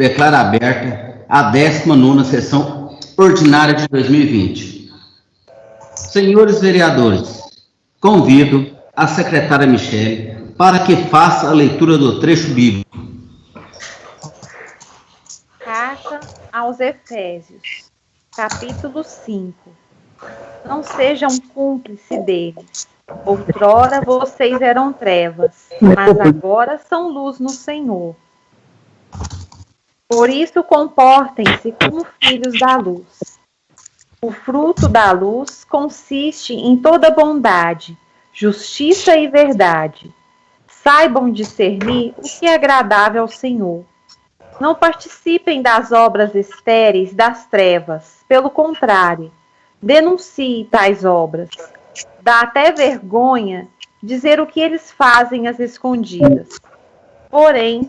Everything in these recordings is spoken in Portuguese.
declaro aberta a 19ª sessão ordinária de 2020. Senhores vereadores, convido a secretária Michele para que faça a leitura do trecho bíblico. Carta aos Efésios, capítulo 5. Não sejam cúmplices deles. Outrora vocês eram trevas, mas agora são luz no Senhor. Por isso comportem-se como filhos da luz. O fruto da luz consiste em toda bondade, justiça e verdade. Saibam discernir o que é agradável ao Senhor. Não participem das obras estéreis das trevas. Pelo contrário, denuncie tais obras. Dá até vergonha dizer o que eles fazem às escondidas. Porém,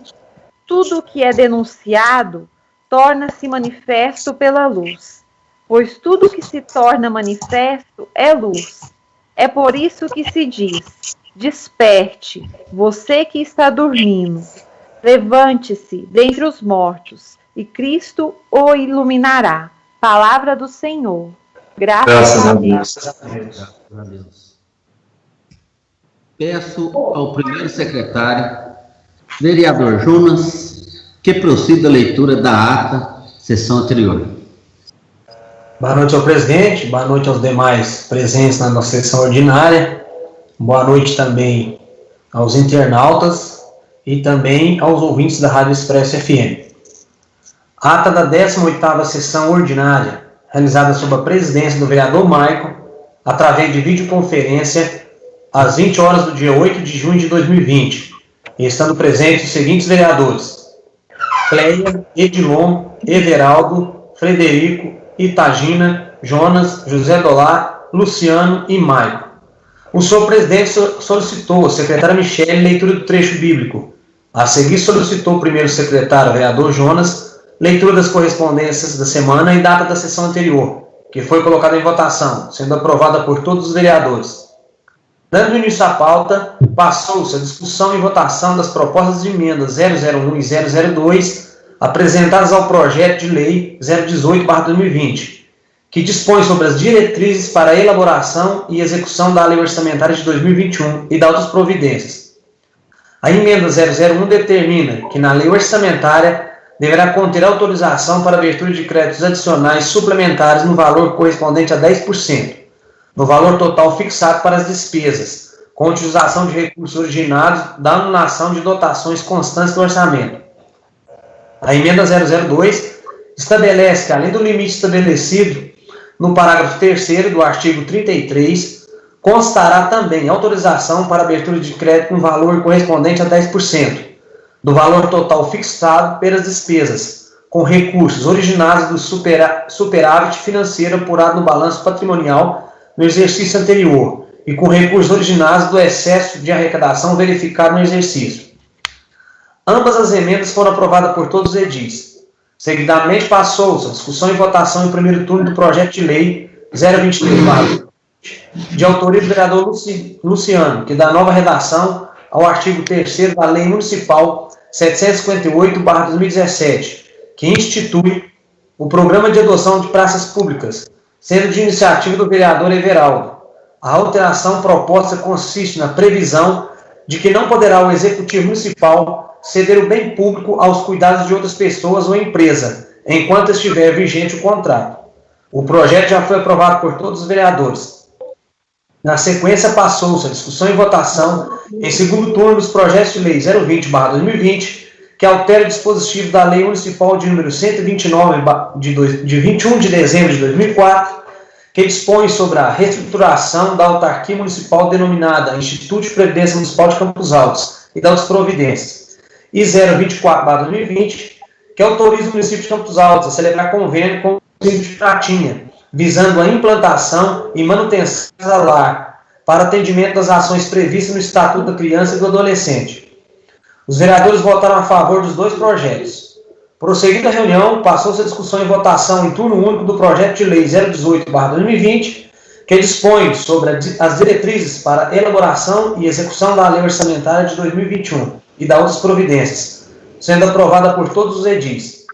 tudo o que é denunciado torna-se manifesto pela luz, pois tudo que se torna manifesto é luz. É por isso que se diz: desperte, você que está dormindo. Levante-se dentre os mortos, e Cristo o iluminará. Palavra do Senhor. Graças a Deus. Peço ao primeiro secretário, vereador Jonas, que proceda a leitura da ata, sessão anterior. Boa noite ao presidente, boa noite aos demais presentes na nossa sessão ordinária, boa noite também aos internautas e também aos ouvintes da Rádio Expresso FM. Ata da 18ª sessão ordinária, realizada sob a presidência do vereador Maicon, através de videoconferência, às 20 horas do dia 8 de junho de 2020, e estando presentes os seguintes vereadores: Cleia, Edilon, Everaldo, Frederico, Itagina, Jonas, José Dolar, Luciano e Maicon. O senhor presidente solicitou, secretária Michele, leitura do trecho bíblico. A seguir solicitou o primeiro secretário, vereador Jonas, leitura das correspondências da semana e data da sessão anterior, que foi colocada em votação, sendo aprovada por todos os vereadores. Dando início à pauta, passou-se a discussão e votação das propostas de emendas 001 e 002 apresentadas ao projeto de lei 018/2020, que dispõe sobre as diretrizes para a elaboração e execução da lei orçamentária de 2021 e da outras providências. A emenda 001 determina que na lei orçamentária deverá conter autorização para abertura de créditos adicionais suplementares no valor correspondente a 10%, no valor total fixado para as despesas, com utilização de recursos originados da anulação de dotações constantes do orçamento. A emenda 002 estabelece que, além do limite estabelecido no parágrafo 3º do artigo 33, constará também autorização para abertura de crédito no valor correspondente a 10%, do valor total fixado pelas despesas, com recursos originados do superávit financeiro apurado no balanço patrimonial no exercício anterior e com recursos originados do excesso de arrecadação verificado no exercício. Ambas as emendas foram aprovadas por todos os edis. Seguidamente passou-se a discussão e votação em primeiro turno do projeto de lei 023/2020, de autoria do vereador Luciano, que dá nova redação ao artigo 3º da Lei Municipal 758/2017, que institui o Programa de Adoção de Praças Públicas, sendo de iniciativa do vereador Everaldo. A alteração proposta consiste na previsão de que não poderá o Executivo Municipal ceder o bem público aos cuidados de outras pessoas ou empresa, enquanto estiver vigente o contrato. O projeto já foi aprovado por todos os vereadores. Na sequência, passou-se a discussão e votação em segundo turno dos projetos de lei 020/2020, que altera o dispositivo da Lei Municipal de número 129, de 21 de dezembro de 2004, que dispõe sobre a reestruturação da autarquia municipal denominada Instituto de Previdência Municipal de Campos Altos e das outras providências, e 024/2020, que autoriza o município de Campos Altos a celebrar convênio com o município de Pratinha, visando a implantação e manutenção da lar para atendimento das ações previstas no Estatuto da Criança e do Adolescente. Os vereadores votaram a favor dos dois projetos. Prosseguida a reunião, passou-se a discussão e votação em turno único do projeto de lei 018/2020, que dispõe sobre as diretrizes para a elaboração e execução da lei orçamentária de 2021 e da outras providências, sendo aprovada por todos os edis.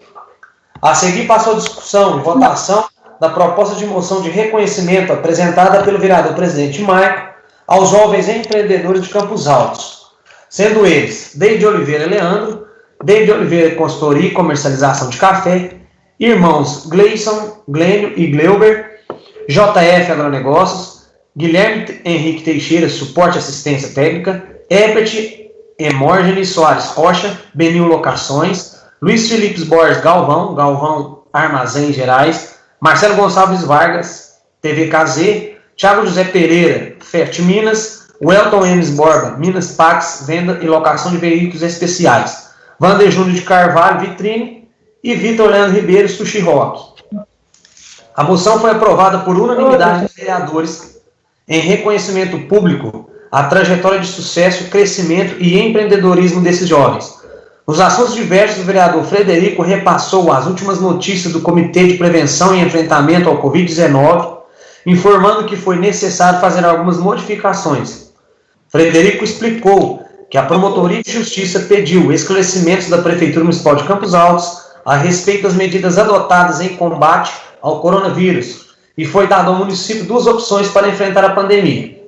A seguir, passou a discussão e votação da proposta de moção de reconhecimento apresentada pelo vereador presidente Maico aos jovens empreendedores de Campos Altos, sendo eles Deide Oliveira e Leandro, Deide Oliveira Consultoria e Comercialização de Café, irmãos Gleison, Glênio e Gleuber, JF Agronegócios, Guilherme Henrique Teixeira, Suporte e Assistência Técnica, Herbert Emorgenes Soares Rocha, Benil Locações, Luiz Felipe Borges Galvão Armazéns Gerais, Marcelo Gonçalves Vargas, TV KZ, Thiago José Pereira, FET Minas, Welton Emes Borba, Minas Pax, Venda e Locação de Veículos Especiais, Vander Júnior de Carvalho, Vitrine e Vitor Leandro Ribeiro, Sushi Rock. A moção foi aprovada por unanimidade dos vereadores em reconhecimento público à trajetória de sucesso, crescimento e empreendedorismo desses jovens. Nos assuntos diversos, o vereador Frederico repassou as últimas notícias do Comitê de Prevenção e Enfrentamento ao Covid-19, informando que foi necessário fazer algumas modificações. Frederico explicou que a Promotoria de Justiça pediu esclarecimentos da Prefeitura Municipal de Campos Altos a respeito das medidas adotadas em combate ao coronavírus e foi dado ao município duas opções para enfrentar a pandemia.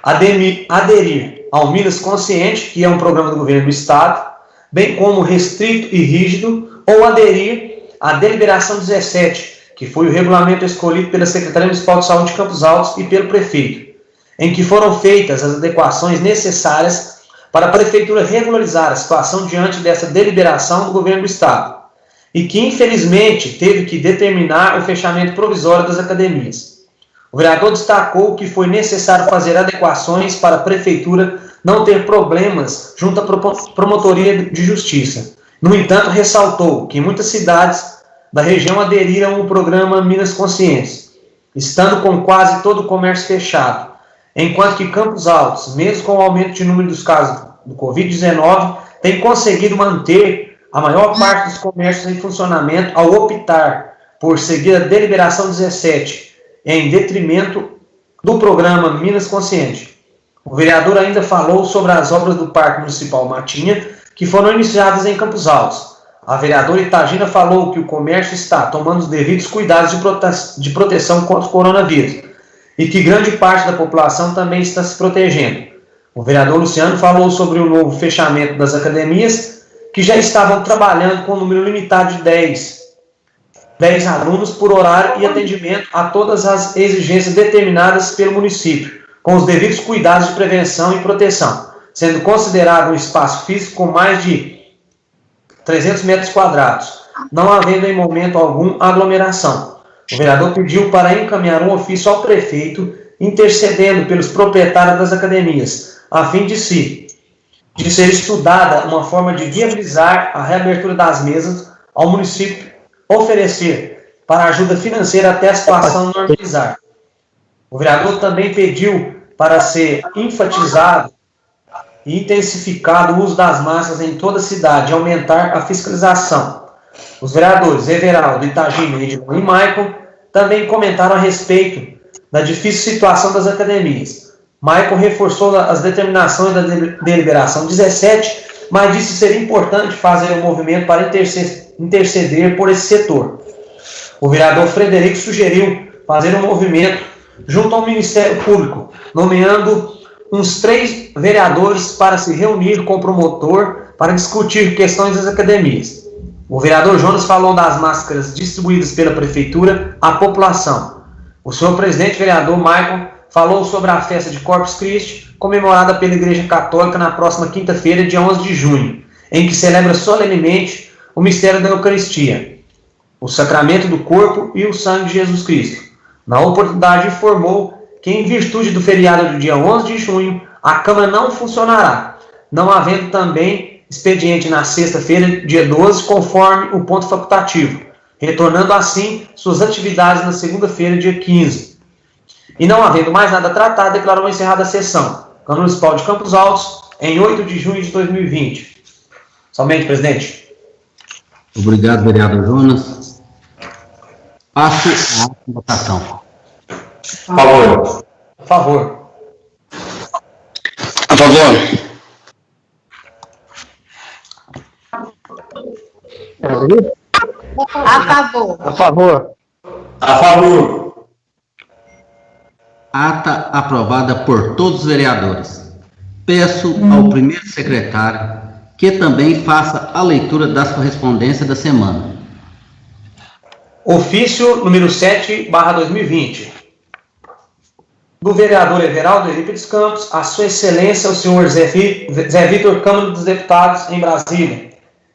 Aderir ao Minas Consciente, que é um programa do governo do Estado, bem como restrito e rígido, ou aderir à Deliberação 17, que foi o regulamento escolhido pela Secretaria Municipal de Saúde de Campos Altos e pelo prefeito, em que foram feitas as adequações necessárias para a Prefeitura regularizar a situação diante dessa deliberação do governo do Estado, e que, infelizmente, teve que determinar o fechamento provisório das academias. O vereador destacou que foi necessário fazer adequações para a Prefeitura não ter problemas junto à Promotoria de Justiça. No entanto, ressaltou que muitas cidades da região aderiram ao programa Minas Conscientes, estando com quase todo o comércio fechado, enquanto que Campos Altos, mesmo com o aumento de número dos casos do Covid-19, tem conseguido manter a maior parte dos comércios em funcionamento ao optar por seguir a Deliberação 17, em detrimento do programa Minas Consciente. O vereador ainda falou sobre as obras do Parque Municipal Matinha, que foram iniciadas em Campos Altos. A vereadora Itagina falou que o comércio está tomando os devidos cuidados de proteção contra o coronavírus e que grande parte da população também está se protegendo. O vereador Luciano falou sobre o novo fechamento das academias, que já estavam trabalhando com um número limitado de 10 alunos por horário e atendimento a todas as exigências determinadas pelo município, com os devidos cuidados de prevenção e proteção, sendo considerado um espaço físico com mais de 300 metros quadrados, não havendo em momento algum aglomeração. O vereador pediu para encaminhar um ofício ao prefeito, intercedendo pelos proprietários das academias, a fim de ser estudada uma forma de viabilizar a reabertura das mesas ao município oferecer para ajuda financeira até a situação normalizar. O vereador também pediu para ser enfatizado e intensificado o uso das máscaras em toda a cidade e aumentar a fiscalização. Os vereadores Everaldo, Itagina, Edmond e Maicon também comentaram a respeito da difícil situação das academias. Maicon reforçou as determinações da deliberação 17, mas disse ser importante fazer um movimento para interceder por esse setor. O vereador Frederico sugeriu fazer um movimento junto ao Ministério Público, nomeando uns 3 vereadores para se reunir com o promotor para discutir questões das academias. O vereador Jonas falou das máscaras distribuídas pela Prefeitura à população. O senhor presidente vereador Michael falou sobre a festa de Corpus Christi, comemorada pela Igreja Católica na próxima quinta-feira, dia 11 de junho, em que celebra solenemente o mistério da Eucaristia, o sacramento do corpo e o sangue de Jesus Cristo. Na oportunidade, informou que, em virtude do feriado do dia 11 de junho, a Câmara não funcionará, não havendo também expediente na sexta-feira, dia 12, conforme o ponto facultativo, retornando assim suas atividades na segunda-feira, dia 15. E não havendo mais nada tratado, declarou encerrada a sessão. Câmara Municipal de Campos Altos, em 8 de junho de 2020. Somente, presidente. Obrigado, vereador Jonas. Passo à votação. A favor. A favor. A favor. A favor. A favor. A favor. Ata aprovada por todos os vereadores. Peço ao primeiro secretário que também faça a leitura das correspondências da semana. Ofício número 7/2020. Do vereador Everaldo Eurípides Campos, a sua excelência, o senhor Zé Vitor, Câmara dos Deputados, em Brasília.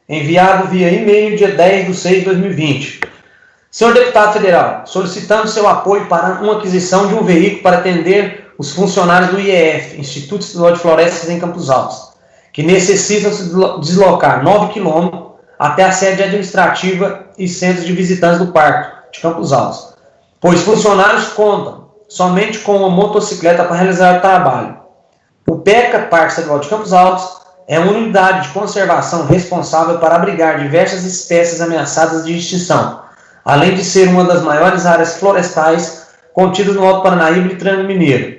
Enviado via e-mail dia 10/6/2020. Senhor deputado federal, solicitamos seu apoio para uma aquisição de um veículo para atender os funcionários do IEF, Instituto Estadual de Florestas em Campos Altos, que necessitam se deslocar 9 quilômetros até a sede administrativa e centros de visitantes do Parque de Campos Altos, pois funcionários contam somente com uma motocicleta para realizar o trabalho. O PECA, Parque Estadual de Campos Altos, é uma unidade de conservação responsável para abrigar diversas espécies ameaçadas de extinção, além de ser uma das maiores áreas florestais contidas no Alto Paranaíba e Triângulo Mineiro.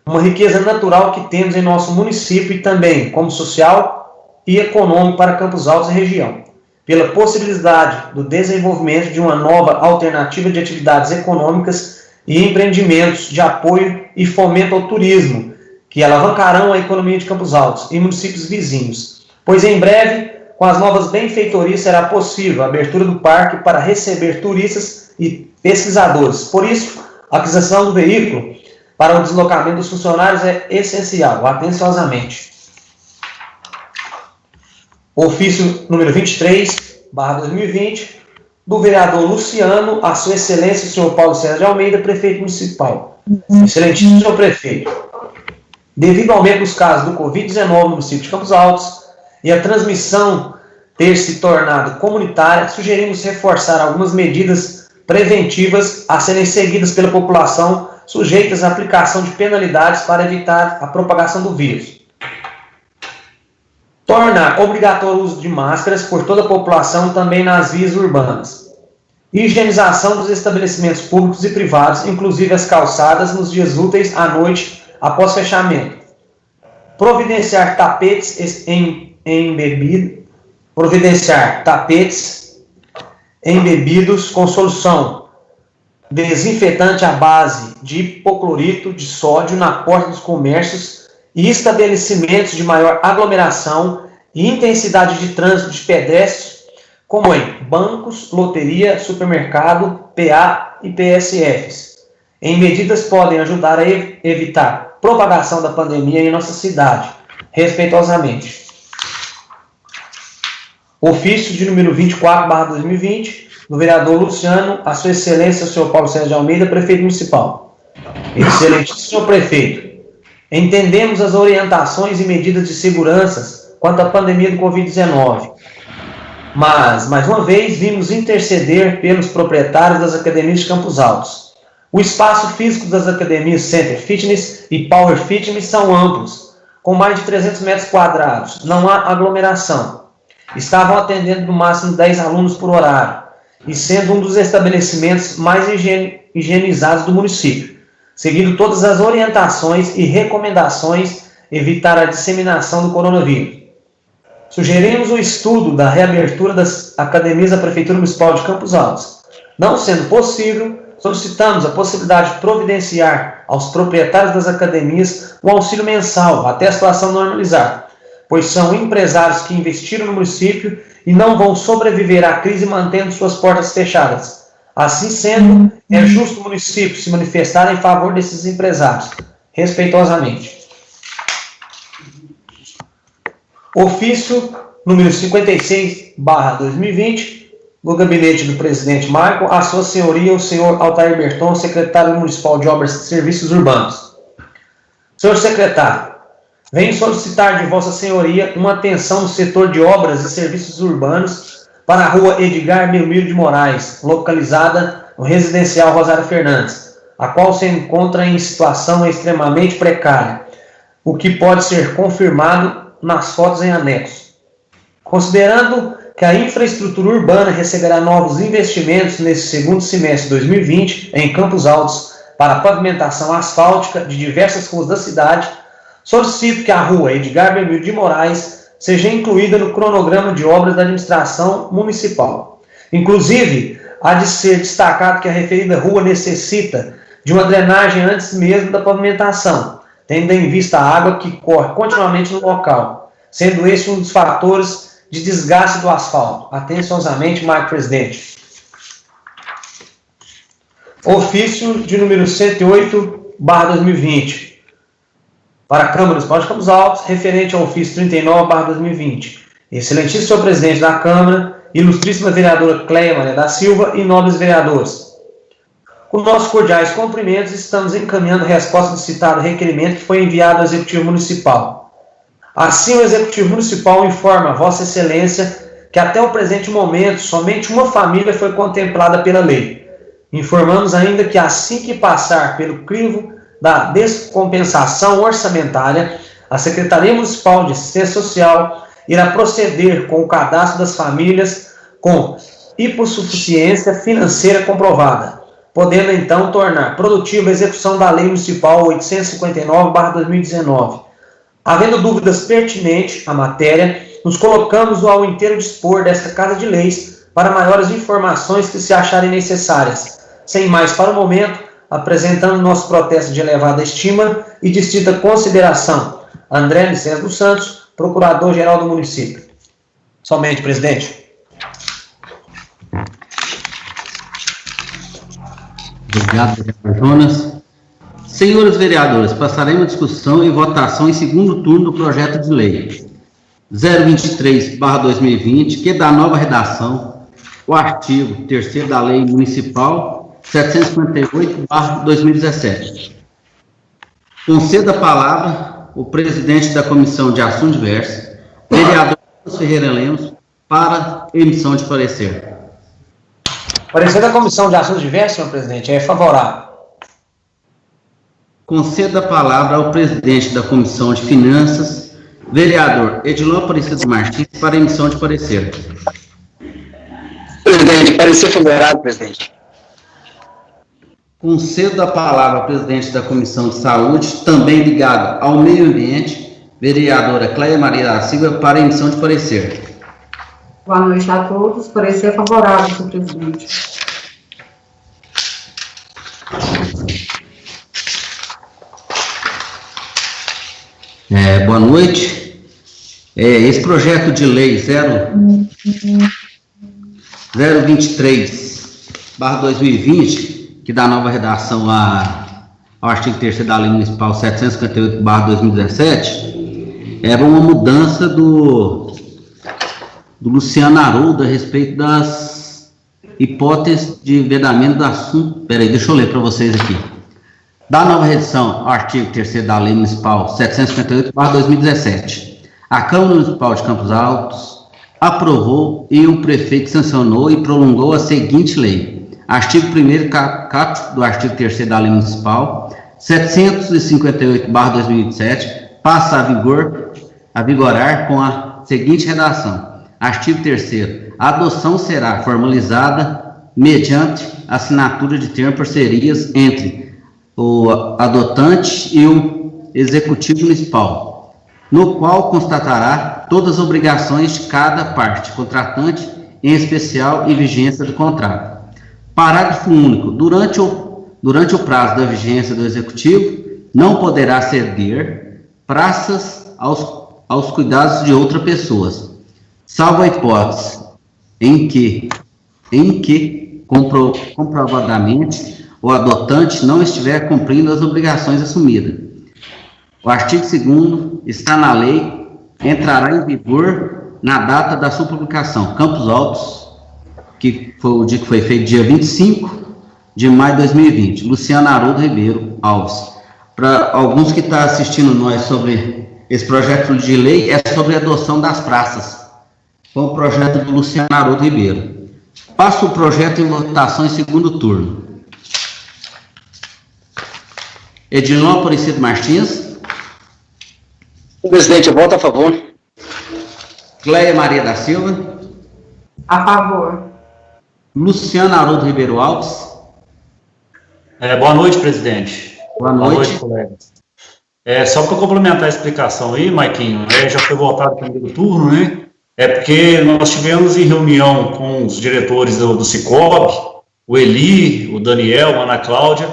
Uma riqueza natural que temos em nosso município e também como social e econômico para Campos Altos e região, pela possibilidade do desenvolvimento de uma nova alternativa de atividades econômicas e empreendimentos de apoio e fomento ao turismo, que alavancarão a economia de Campos Altos e municípios vizinhos, pois em breve, com as novas benfeitorias, será possível a abertura do parque para receber turistas e pesquisadores. Por isso, a aquisição do veículo para o deslocamento dos funcionários é essencial, atenciosamente. Ofício número 23/2020, do vereador Luciano, a sua excelência, o senhor Paulo César de Almeida, prefeito municipal. Excelentíssimo senhor prefeito, devido ao aumento dos casos do Covid-19 no município de Campos Altos e a transmissão ter se tornado comunitária, sugerimos reforçar algumas medidas preventivas a serem seguidas pela população, sujeitas à aplicação de penalidades para evitar a propagação do vírus. Tornar obrigatório o uso de máscaras por toda a população, também nas vias urbanas. Higienização dos estabelecimentos públicos e privados, inclusive as calçadas, nos dias úteis à noite após fechamento. Providenciar tapetes embebidos com solução desinfetante à base de hipoclorito de sódio na porta dos comércios e estabelecimentos de maior aglomeração e intensidade de trânsito de pedestres, como em bancos, loteria, supermercado, PA e PSFs. Em medidas podem ajudar a evitar propagação da pandemia em nossa cidade, respeitosamente. Ofício de número 24/2020, do vereador Luciano, a sua excelência, o senhor Paulo César de Almeida, prefeito municipal. Excelentíssimo senhor prefeito, entendemos as orientações e medidas de segurança quanto à pandemia do Covid-19, mas, mais uma vez, vimos interceder pelos proprietários das academias de Campos Altos. O espaço físico das academias Center Fitness e Power Fitness são amplos, com mais de 300 metros quadrados, não há aglomeração. Estavam atendendo no máximo 10 alunos por horário, e sendo um dos estabelecimentos mais higienizados do município, seguindo todas as orientações e recomendações, evitar a disseminação do coronavírus. Sugerimos o estudo da reabertura das academias da Prefeitura Municipal de Campos Altos. Não sendo possível, solicitamos a possibilidade de providenciar aos proprietários das academias um auxílio mensal até a situação normalizar, pois são empresários que investiram no município e não vão sobreviver à crise mantendo suas portas fechadas. Assim sendo, é justo o município se manifestar em favor desses empresários, respeitosamente. Ofício número 56/2020, do gabinete do presidente Marco, a sua senhoria, o senhor Altair Berton, secretário municipal de Obras e Serviços Urbanos. Senhor secretário, venho solicitar de vossa senhoria uma atenção no setor de obras e serviços urbanos para a rua Edgar Belmiro de Moraes, localizada no residencial Rosário Fernandes, a qual se encontra em situação extremamente precária, o que pode ser confirmado nas fotos em anexo. Considerando que a infraestrutura urbana receberá novos investimentos nesse segundo semestre de 2020 em Campos Altos para a pavimentação asfáltica de diversas ruas da cidade, solicito que a rua Edgar Belmiro de Moraes seja incluída no cronograma de obras da administração municipal, Inclusive, há de ser destacado que a referida rua necessita de uma drenagem antes mesmo da pavimentação, tendo em vista a água que corre continuamente no local, sendo esse um dos fatores de desgaste do asfalto. Atenciosamente, Marco Presidente. Ofício de número 108/2020. Para a Câmara Municipal de Campos Altos, referente ao ofício 39/2020. Excelentíssimo senhor presidente da Câmara, ilustríssima vereadora Cleia Maria da Silva e nobres vereadores. Com nossos cordiais cumprimentos, estamos encaminhando a resposta do citado requerimento que foi enviado ao Executivo Municipal. Assim, o Executivo Municipal informa a Vossa Excelência que até o presente momento, somente uma família foi contemplada pela lei. Informamos ainda que assim que passar pelo crivo da descompensação orçamentária, a Secretaria Municipal de Assistência Social irá proceder com o cadastro das famílias com hipossuficiência financeira comprovada, podendo então tornar produtiva a execução da Lei Municipal 859/2019. Havendo dúvidas pertinentes à matéria, nos colocamos ao inteiro dispor desta Casa de Leis para maiores informações que se acharem necessárias. Sem mais para o momento, apresentando nosso protesto de elevada estima e distinta consideração. André Nicésio dos Santos, Procurador-Geral do Município. Somente, presidente. Obrigado, vereador Jonas. Senhores vereadores, passaremos a discussão e votação em segundo turno do projeto de lei 023/2020, que dá nova redação, o artigo 3º da Lei Municipal 758/2017. Conceda a palavra o presidente da Comissão de Assuntos Diversos, vereador Ferreira Lemos, para emissão de parecer. Parecer da Comissão de Assuntos Diversos, senhor presidente, é favorável. Conceda a palavra ao presidente da Comissão de Finanças, vereador Edilon Aparecido Martins, para emissão de parecer. Presidente, parecer favorável, presidente. Concedo a palavra ao presidente da Comissão de Saúde, também ligado ao meio ambiente, vereadora Cleia Maria da Silva, para emissão de parecer. Boa noite a todos. Parecer favorável, senhor presidente. Boa noite. Esse projeto de lei 023/2020, que dá nova redação ao artigo 3º da Lei Municipal 758/2017, era uma mudança do Luciano Haroldo a respeito das hipóteses de vedamento do assunto. Peraí, deixa eu ler para vocês aqui. Da nova redação ao artigo 3º da Lei Municipal 758/2017, a Câmara Municipal de Campos Altos aprovou e o prefeito sancionou e prolongou a seguinte lei. Artigo 1º, caput do artigo 3º da Lei Municipal 758/2007, passa a vigorar com a seguinte redação. Artigo 3º. A adoção será formalizada mediante assinatura de termo de parcerias entre o adotante e o Executivo Municipal, no qual constatará todas as obrigações de cada parte contratante, em especial e vigência do contrato. Parágrafo único. Durante o prazo da vigência do Executivo, não poderá ceder praças aos cuidados de outras pessoas, salvo a hipótese em que comprovadamente o adotante não estiver cumprindo as obrigações assumidas. O artigo 2º está na lei, entrará em vigor na data da sua publicação. Campos Altos, que foi o dia que foi feito, dia 25 de maio de 2020. Luciano Haroldo Ribeiro Alves. Para alguns que estão assistindo nós sobre esse projeto de lei, é sobre a adoção das praças. Foi o projeto do Luciano Haroldo Ribeiro. Passo o projeto em votação em segundo turno. Edilon Aparecido Martins. Presidente, eu voto a favor. Cleia Maria da Silva. A favor. Luciano Haroldo Ribeiro Alves. Boa noite, presidente. Boa noite, colegas. Só para complementar a explicação aí, Maiquinho, já foi votado no primeiro turno, né? é porque nós tivemos em reunião com os diretores do Cicobi, o Eli, o Daniel, a Ana Cláudia,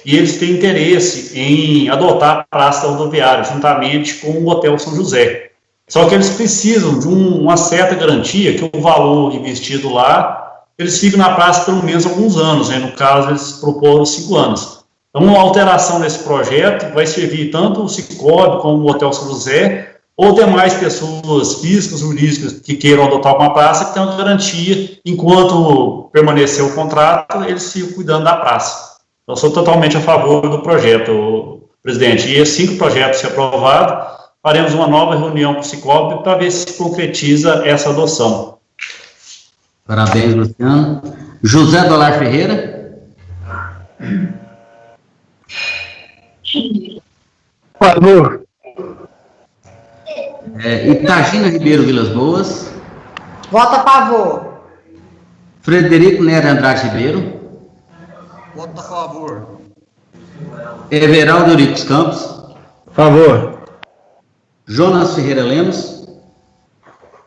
e eles têm interesse em adotar a praça rodoviária, juntamente com o Hotel São José. Só que eles precisam de uma certa garantia que o valor investido lá, eles ficam na praça pelo menos alguns anos, né? No caso, eles proporam 5 anos. Então, uma alteração nesse projeto vai servir tanto o Cicobi como o Hotel São José, ou demais pessoas físicas, jurídicas, que queiram adotar uma praça, que tenham garantia, enquanto permanecer o contrato, eles ficam cuidando da praça. Eu sou totalmente a favor do projeto, presidente. E assim que o projeto ser aprovado, faremos uma nova reunião com o Cicobi para ver se concretiza essa adoção. Parabéns, Luciano. José Dolar Ferreira. Por favor. Itagina Ribeiro Vilas Boas. Vota a favor. Frederico Nery Andrade Ribeiro. Voto a favor. Everaldo Eurico Campos. Favor. Jonas Ferreira Lemos.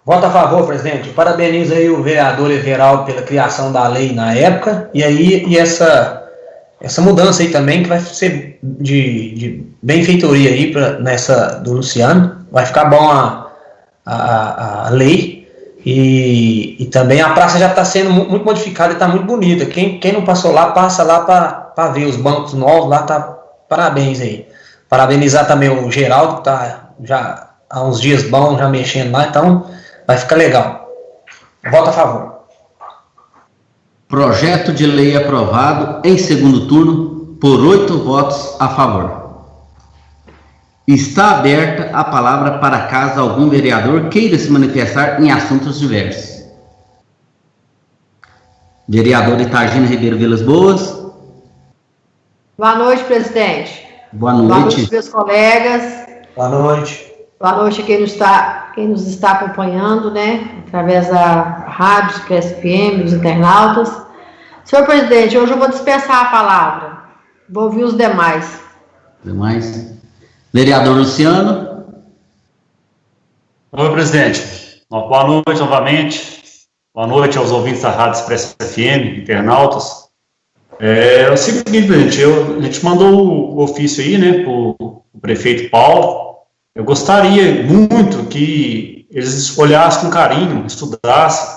Voto a favor, presidente. Parabenizo aí o vereador Everaldo pela criação da lei na época, e essa mudança aí também, que vai ser de benfeitoria aí nessa do Luciano. Vai ficar bom a lei, e também a praça já está sendo muito modificada e está muito bonita. Quem não passou lá, passa lá para ver os bancos novos, lá tá, parabéns aí. Parabenizar também o Geraldo, que está já há uns dias bons, já mexendo lá, então vai ficar legal. Voto a favor. Projeto de lei aprovado em segundo turno por 8 votos a favor. Está aberta a palavra para caso algum vereador queira se manifestar em assuntos diversos. Vereador Itagina Ribeiro Vilas Boas. Boa noite, presidente. Boa noite. Boa noite, meus colegas. Boa noite. Boa noite a quem nos está acompanhando, né? Através da rádio, SPM, dos internautas. Senhor presidente, hoje eu vou dispensar a palavra. Vou ouvir os demais. Vereador Luciano. Oi, presidente. Boa noite novamente. Boa noite aos ouvintes da Rádio Expresso FM, internautas. É o seguinte, presidente, a gente mandou o ofício aí, né, para o prefeito Paulo. Eu gostaria muito que eles olhassem com carinho, estudassem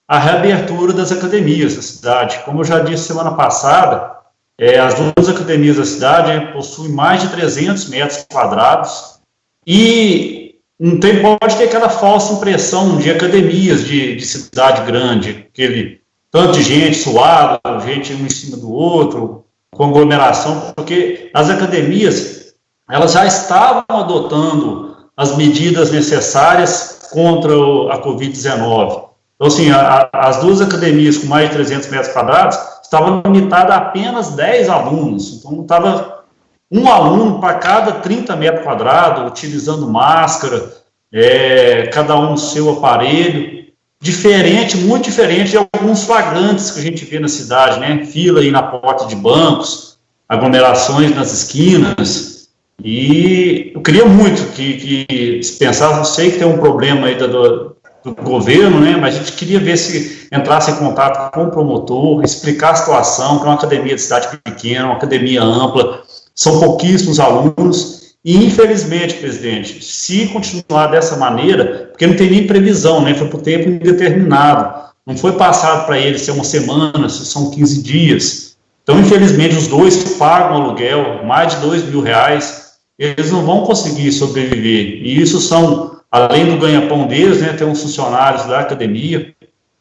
a reabertura das academias da cidade. Como eu já disse semana passada, as 2 academias da cidade possuem mais de 300 metros quadrados e pode ter aquela falsa impressão de academias de cidade grande, aquele tanto de gente suada, gente um em cima do outro, com aglomeração, porque as academias, elas já estavam adotando as medidas necessárias contra a Covid-19. Então, assim, as 2 academias com mais de 300 metros quadrados estavam limitadas a apenas 10 alunos. Então, estava um aluno para cada 30 metros quadrados, utilizando máscara, cada um seu aparelho. Muito diferente de alguns flagrantes que a gente vê na cidade, né? Fila aí na porta de bancos, aglomerações nas esquinas. E eu queria muito que se pensasse, eu sei que tem um problema aí do governo, né, mas a gente queria ver se entrasse em contato com o promotor, explicar a situação, que é uma academia de cidade pequena, uma academia ampla, são pouquíssimos alunos, e infelizmente, presidente, se continuar dessa maneira, porque não tem nem previsão, né, foi por tempo indeterminado, não foi passado para eles se é uma semana, se são 15 dias, então infelizmente os 2 pagam aluguel, mais de R$2.000, eles não vão conseguir sobreviver, e isso são, além do ganha-pão deles, né, tem uns funcionários da academia,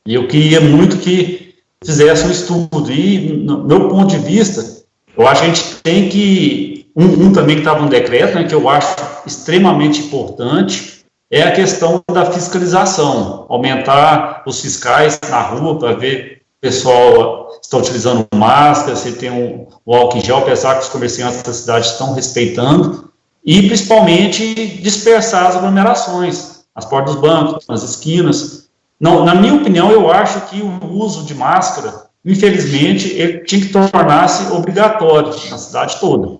e eu queria muito que fizesse um estudo, e no meu ponto de vista, eu acho que a gente tem que, também que estava no decreto, né, que eu acho extremamente importante, é a questão da fiscalização, aumentar os fiscais na rua para ver o pessoal está utilizando máscara, se tem o álcool em gel, apesar que os comerciantes da cidade estão respeitando, e principalmente dispersar as aglomerações, as portas dos bancos, nas esquinas. Não, na minha opinião, eu acho que o uso de máscara, infelizmente, ele tinha que tornar-se obrigatório na cidade toda.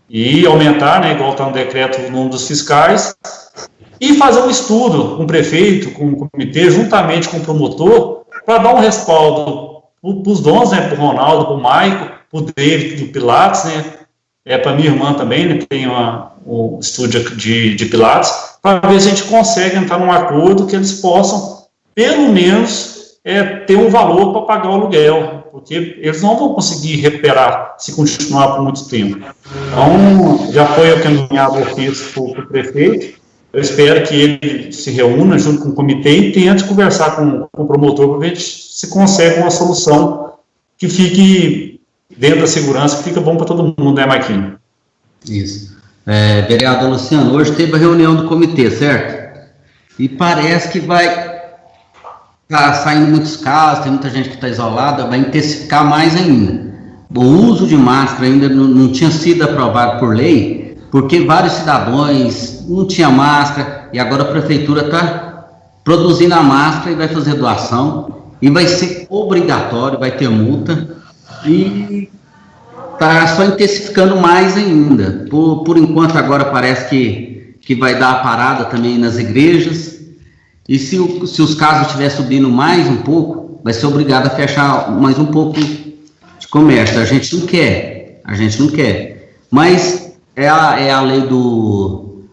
E aumentar, né, igual está no decreto, o número dos fiscais, e fazer um estudo com o prefeito, com o comitê, juntamente com o promotor, para dar um respaldo para os donos, né, para o Ronaldo, para o Maico, para o David do Pilates, né, para minha irmã também, né, que tem um estúdio de Pilates, para ver se a gente consegue entrar num acordo que eles possam, pelo menos, ter um valor para pagar o aluguel, porque eles não vão conseguir recuperar se continuar por muito tempo. Então, já foi encaminhado o ofício para o prefeito. Eu espero que ele se reúna junto com o comitê e tente conversar com o promotor para ver se consegue uma solução que fique dentro da segurança, que fica bom para todo mundo, né, Marquinhos? Isso. Vereador Luciano, hoje teve a reunião do comitê, certo? E parece que vai saindo muitos casos, tem muita gente que está isolada, vai intensificar mais ainda. O uso de máscara ainda não tinha sido aprovado por lei, porque vários cidadãos não tinham máscara, e agora a prefeitura está produzindo a máscara e vai fazer doação, e vai ser obrigatório, vai ter multa, e está só intensificando mais ainda. Por enquanto agora parece que vai dar a parada também nas igrejas, e se os casos estiver subindo mais um pouco, vai ser obrigado a fechar mais um pouco de comércio. A gente não quer, mas é a lei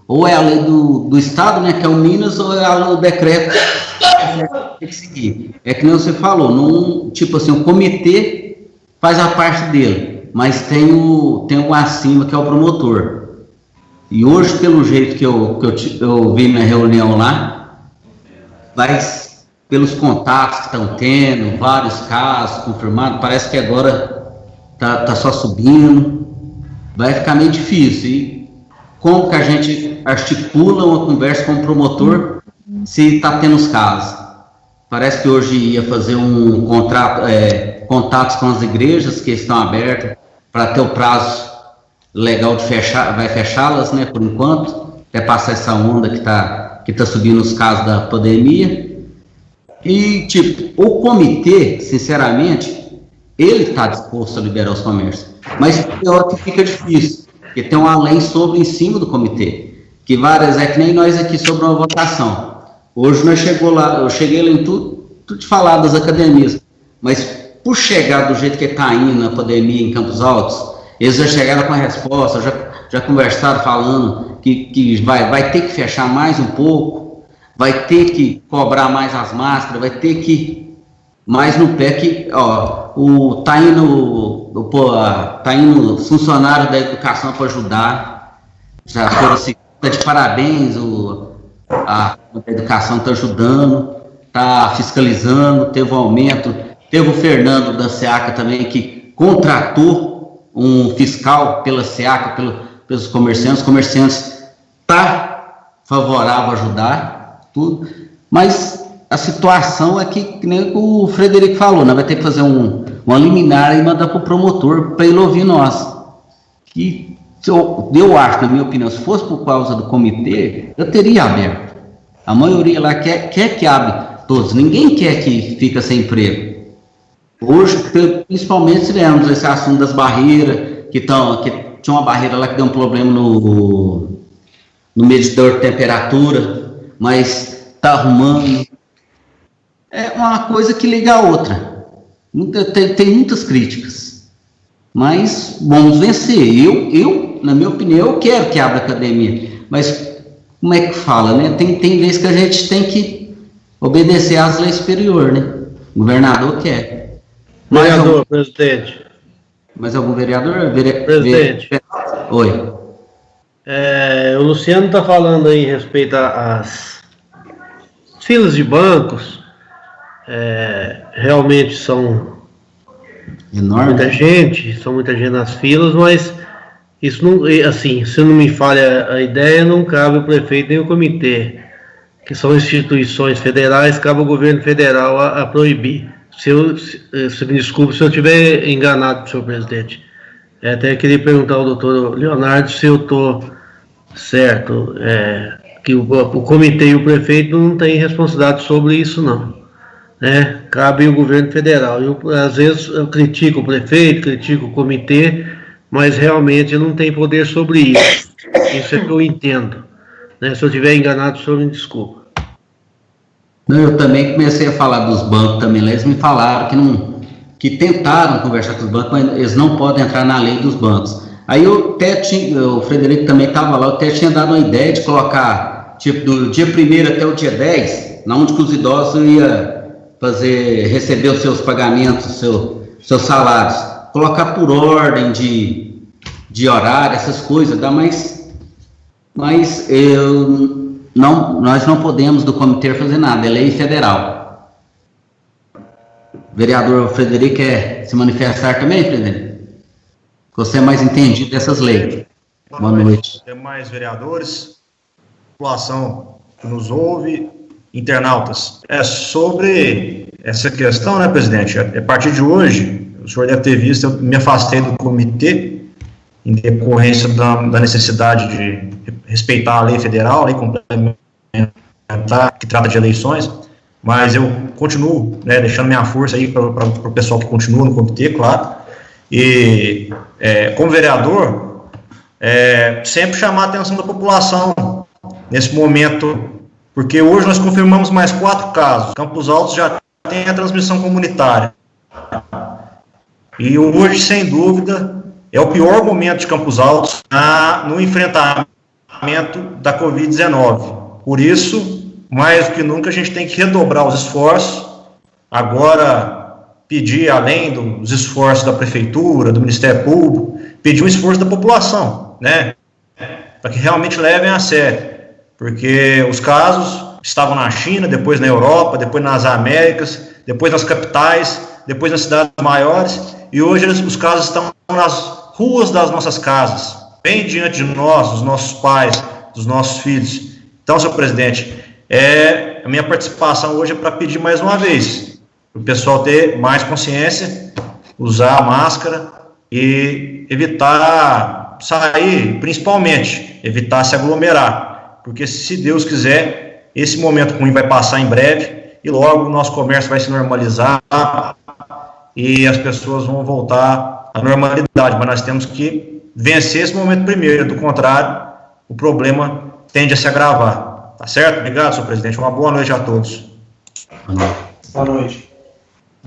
ou é a lei do Estado, né, que é o Minas, ou é o decreto que tem que seguir. É que nem você falou, tipo assim, o comitê faz a parte dele, mas tem o acima, que é o promotor. E hoje, pelo jeito que eu vi na reunião lá, pelos contatos que estão tendo, vários casos confirmados, parece que agora tá só subindo, vai ficar meio difícil. E como que a gente articula uma conversa com o promotor se está tendo os casos? Parece que hoje ia fazer um contrato, contatos com as igrejas que estão abertas, para ter o prazo legal de fechar, vai fechá-las, né, por enquanto, até passar essa onda que tá subindo os casos da pandemia. E, tipo, o comitê, sinceramente, ele está disposto a liberar os comércios, mas pior que fica difícil, porque tem uma lei em cima do comitê, que várias, que nem nós aqui sobre uma votação. Hoje eu cheguei lá em tudo de falar das academias, mas por chegar do jeito que está indo a pandemia em Campos Altos, eles já chegaram com a resposta, já conversaram falando que vai ter que fechar mais um pouco, vai ter que cobrar mais as máscaras, vai ter que mais no pé que, tá indo funcionário da educação para ajudar, já foram assim, tá de parabéns, a educação está ajudando, está fiscalizando, teve um aumento, teve o Fernando da SEACA também, que contratou um fiscal pela SEACA, pelos comerciantes. Os comerciantes tá favorável a ajudar, tudo, mas a situação é que nem o Frederico falou, nós vai ter que fazer uma liminar e mandar para o promotor para ele ouvir nós. Que eu acho, na minha opinião, se fosse por causa do comitê, eu teria aberto. A maioria lá quer que abre todos, ninguém quer que fica sem emprego. Hoje, principalmente, tivemos esse assunto das barreiras, que tinha uma barreira lá que deu um problema no medidor de temperatura, mas está arrumando. É uma coisa que liga a outra. Tem muitas críticas, mas vamos vencer. Eu, na minha opinião, eu quero que abra a academia, mas como é que fala, né? Tem vezes que a gente tem que obedecer às leis superiores, né? O governador quer. Vereador, presidente. Mais algum vereador? Presidente. Oi. O Luciano está falando aí em respeito às filas de bancos. Realmente são Enorme. são muita gente nas filas, mas isso não, assim, se não me falha a ideia, não cabe o prefeito nem o comitê, que são instituições federais, cabe ao governo federal a proibir. Se me desculpe se eu estiver enganado, senhor presidente. Até queria perguntar ao doutor Leonardo se eu estou certo, que o comitê e o prefeito não têm responsabilidade sobre isso, não. Né? Cabe ao governo federal. Às vezes eu critico o prefeito, critico o comitê, mas realmente não tem poder sobre isso. Isso é que eu entendo. Né? Se eu estiver enganado, o senhor me desculpa. Não, eu também comecei a falar dos bancos também. Eles me falaram que tentaram conversar com os bancos, mas eles não podem entrar na lei dos bancos. Aí o Frederico também estava lá, eu até tinha dado uma ideia de colocar, tipo, do dia 1º até o dia 10, na onde que os idosos iam receber os seus pagamentos, seus salários. Colocar por ordem de horário, essas coisas, dá mais... Mas nós não podemos do comitê fazer nada, é lei federal. O vereador Frederico quer se manifestar também, Frederico? Você é mais entendido dessas leis. Boa noite. Demais vereadores, população que nos ouve, internautas. É sobre essa questão, né, presidente? A partir de hoje, o senhor deve ter visto, eu me afastei do comitê em decorrência da necessidade de respeitar a lei federal, a lei complementar, que trata de eleições, mas eu continuo, né, deixando minha força aí para o pessoal que continua no comitê, claro, e como vereador, sempre chamar a atenção da população nesse momento, porque hoje nós confirmamos mais 4 casos. Campos Altos já tem a transmissão comunitária, e hoje, sem dúvida, é o pior momento de Campos Altos no enfrentamento da Covid-19. Por isso, mais do que nunca, a gente tem que redobrar os esforços. Agora, pedir, além dos esforços da Prefeitura, do Ministério Público, pedir um esforço da população, né? Para que realmente levem a sério. Porque os casos estavam na China, depois na Europa, depois nas Américas, depois nas capitais, depois nas cidades maiores, e hoje os casos estão nas ruas das nossas casas, bem diante de nós, dos nossos pais, dos nossos filhos. Então, senhor presidente, a minha participação hoje é para pedir mais uma vez, para o pessoal ter mais consciência, usar a máscara e evitar sair, principalmente, evitar se aglomerar, porque se Deus quiser, esse momento ruim vai passar em breve e logo o nosso comércio vai se normalizar e as pessoas vão voltar à normalidade, mas nós temos que vencer esse momento primeiro, do contrário, o problema tende a se agravar. Tá certo? Obrigado, senhor presidente. Uma boa noite a todos. Boa noite.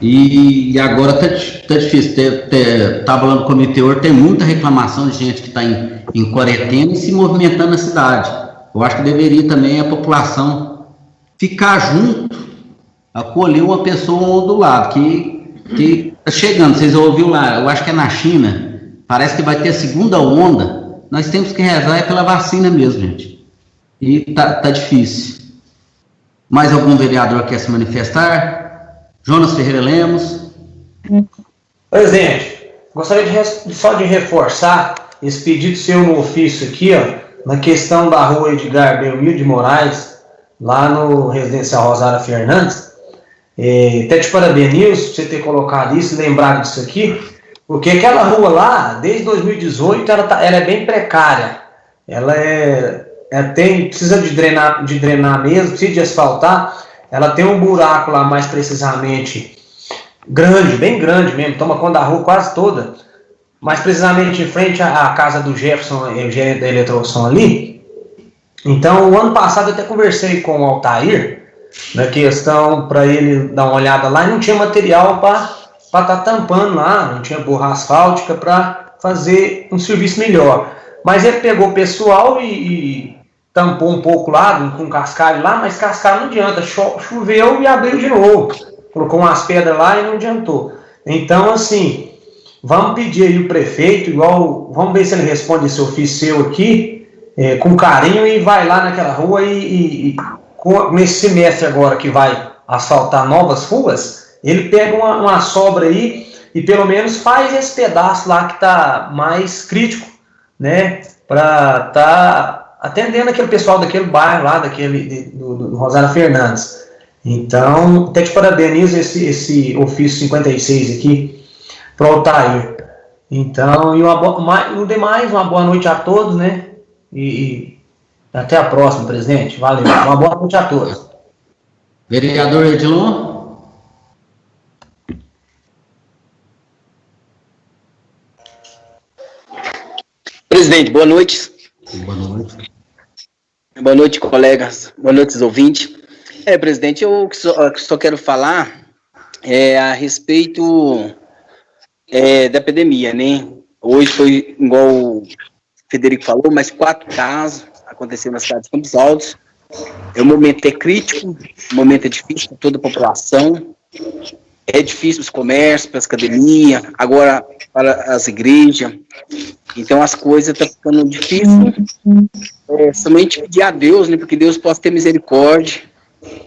E agora tá difícil. Estava lá no comitê hoje, tem muita reclamação de gente que está em quarentena e se movimentando na cidade. Eu acho que deveria também a população ficar junto, acolher uma pessoa do lado, que está chegando. Vocês ouviram lá, eu acho que é na China, parece que vai ter a segunda onda. Nós temos que rezar pela vacina mesmo, gente. E tá difícil. Mais algum vereador quer se manifestar? Jonas Ferreira Lemos. Presidente, gostaria só de reforçar esse pedido seu no ofício aqui, ó, na questão da rua Edgar Belmiro de Moraes, lá no Residencial Rosário Fernandes. Até te parabenizo por você ter colocado isso, lembrado disso aqui, porque aquela rua lá, desde 2018, ela é bem precária. Ela precisa de drenar mesmo, precisa de asfaltar. Ela tem um buraco lá, mais precisamente, grande, bem grande mesmo, toma conta da rua quase toda, mais precisamente em frente à casa do Jefferson, o gerente da Eletrosom ali. Então, o ano passado eu até conversei com o Altair, na questão para ele dar uma olhada lá, e não tinha material para estar tampando lá, não tinha borra asfáltica para fazer um serviço melhor. Mas ele pegou o pessoal e tampou um pouco lá, com cascalho lá, mas cascalho não adianta, choveu e abriu de novo. Colocou umas pedras lá e não adiantou. Então, assim, vamos pedir aí o prefeito, vamos ver se ele responde esse ofício seu aqui, com carinho, e vai lá naquela rua nesse semestre agora que vai asfaltar novas ruas, ele pega uma sobra aí e pelo menos faz esse pedaço lá que está mais crítico, né, para estar atendendo aquele pessoal daquele bairro lá, do Rosário Fernandes. Então, até te parabenizo esse ofício 56 aqui para o Altair. Então, no demais, uma boa noite a todos, né, e até a próxima, presidente. Valeu. Uma boa noite a todos. Vereador Edilon. Presidente, boa noite. Boa noite. Boa noite, colegas. Boa noite, ouvintes. Presidente, eu só quero falar a respeito da epidemia, né? Hoje foi, igual o Federico falou, mais 4 casos aconteceram na cidade de Campos Altos. O momento é crítico, o momento é difícil para toda a população. É difícil para os comércios, para as academias, agora para as igrejas. Então as coisas estão ficando difíceis. Somente pedir a Deus, né, porque Deus possa ter misericórdia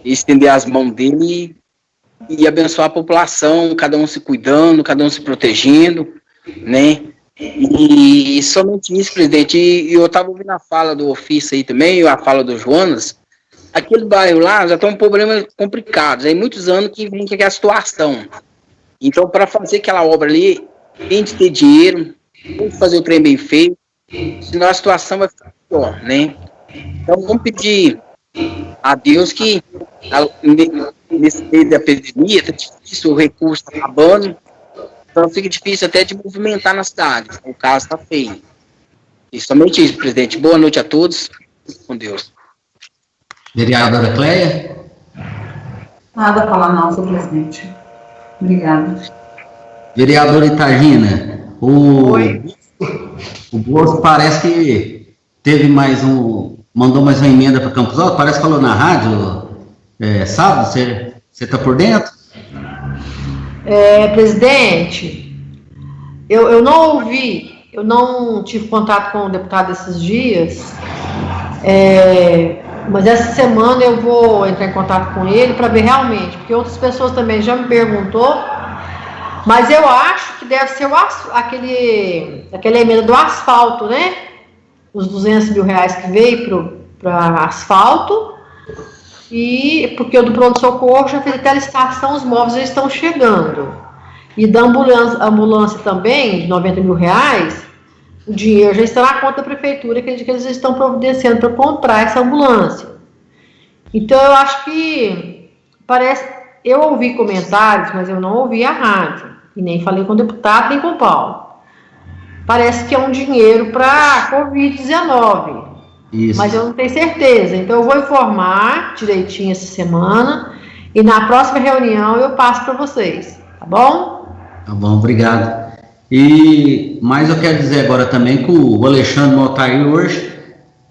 e estender as mãos dele e abençoar a população, cada um se cuidando, cada um se protegendo, né? E somente isso, presidente. E eu estava ouvindo a fala do ofício aí também, a fala do Jonas. Aquele bairro lá já está um problema complicado, já há muitos anos que vem aquela situação. Então, para fazer aquela obra ali, tem de ter dinheiro, tem de fazer o trem bem feito, senão a situação vai ficar pior, né? Então, vamos pedir a Deus que, nesse meio da pandemia, está difícil, o recurso está acabando, então fica difícil até de movimentar na cidade, o caso está feio. E somente isso, presidente. Boa noite a todos, com Deus. Vereadora Cleia? Nada a falar não, senhor presidente. Obrigada. Vereadora Itagina, o Bosco parece que mandou mais uma emenda para Campos Altos, parece que falou na rádio, sábado, você está por dentro? Presidente, eu não ouvi, eu não tive contato com o deputado esses dias, mas essa semana eu vou entrar em contato com ele para ver realmente, porque outras pessoas também já me perguntou, mas eu acho que deve ser aquela emenda do asfalto, né? Os 200 mil reais que veio para asfalto, e porque o do pronto-socorro já fez até a licitação, os móveis já estão chegando. E da ambulância também, de 90 mil reais, o dinheiro já está na conta da prefeitura, que eles estão providenciando para comprar essa ambulância. Então, eu acho que eu ouvi comentários, mas eu não ouvi a rádio, e nem falei com o deputado, nem com o Paulo. Parece que é um dinheiro para Covid-19, mas eu não tenho certeza. Então, eu vou informar direitinho essa semana, e na próxima reunião eu passo para vocês, tá bom? Tá bom, obrigado. Mas eu quero dizer agora também que o Alexandre Motair hoje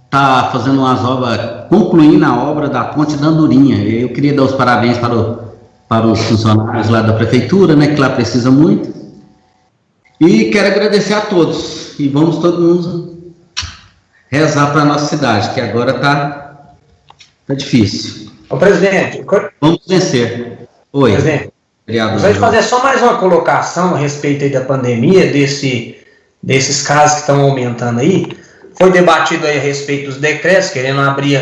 está fazendo umas obras, concluindo a obra da Ponte da Andorinha. Eu queria dar os parabéns para os funcionários lá da prefeitura, né, que lá precisa muito. E quero agradecer a todos. E vamos todo mundo rezar para a nossa cidade, que agora está difícil. Ô, presidente. Vamos vencer. Oi. Presidente. Gostaria de fazer só mais uma colocação a respeito aí da pandemia, desses casos que estão aumentando aí. Foi debatido aí a respeito dos decretos, querendo abrir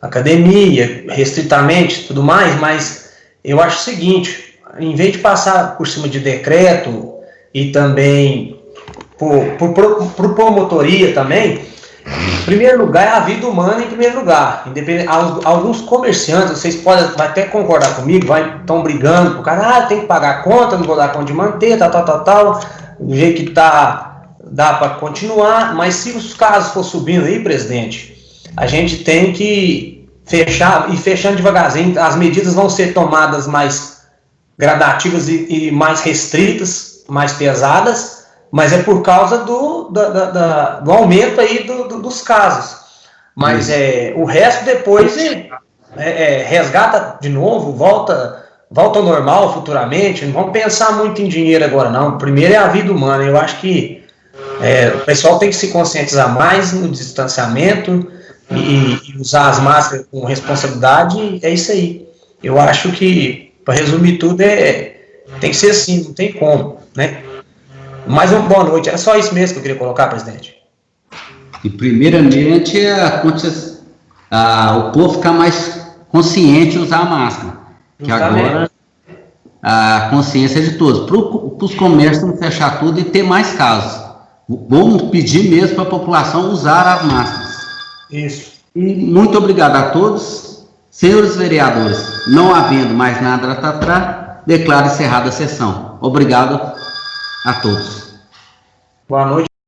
academia, restritamente, tudo mais, mas eu acho o seguinte, em vez de passar por cima de decreto e também por promotoria também, em primeiro lugar é a vida humana em primeiro lugar. Alguns comerciantes, vocês podem até concordar comigo, estão brigando com o cara, tem que pagar a conta, não vou dar conta de manter, tal, do jeito que dá para continuar, mas se os casos for subindo aí, presidente, a gente tem que fechar, e fechando devagarzinho, as medidas vão ser tomadas mais gradativas e mais restritas, mais pesadas, mas é por causa do aumento aí dos casos. Mas o resto depois resgata de novo, volta ao normal futuramente. Não vamos pensar muito em dinheiro agora, não. Primeiro é a vida humana. Eu acho que o pessoal tem que se conscientizar mais no distanciamento e usar as máscaras com responsabilidade. É isso aí. Eu acho que, para resumir tudo, tem que ser assim, não tem como, né? Mais uma boa noite. Era só isso mesmo que eu queria colocar, presidente. E primeiramente o povo ficar mais consciente de usar a máscara. Que agora a consciência é de todos. Para os comércios não fechar tudo e ter mais casos. Vamos pedir mesmo para a população usar as máscaras. Isso. E muito obrigado a todos. Senhores vereadores, não havendo mais nada a tratar, declaro encerrada a sessão. Obrigado a todos. Boa noite.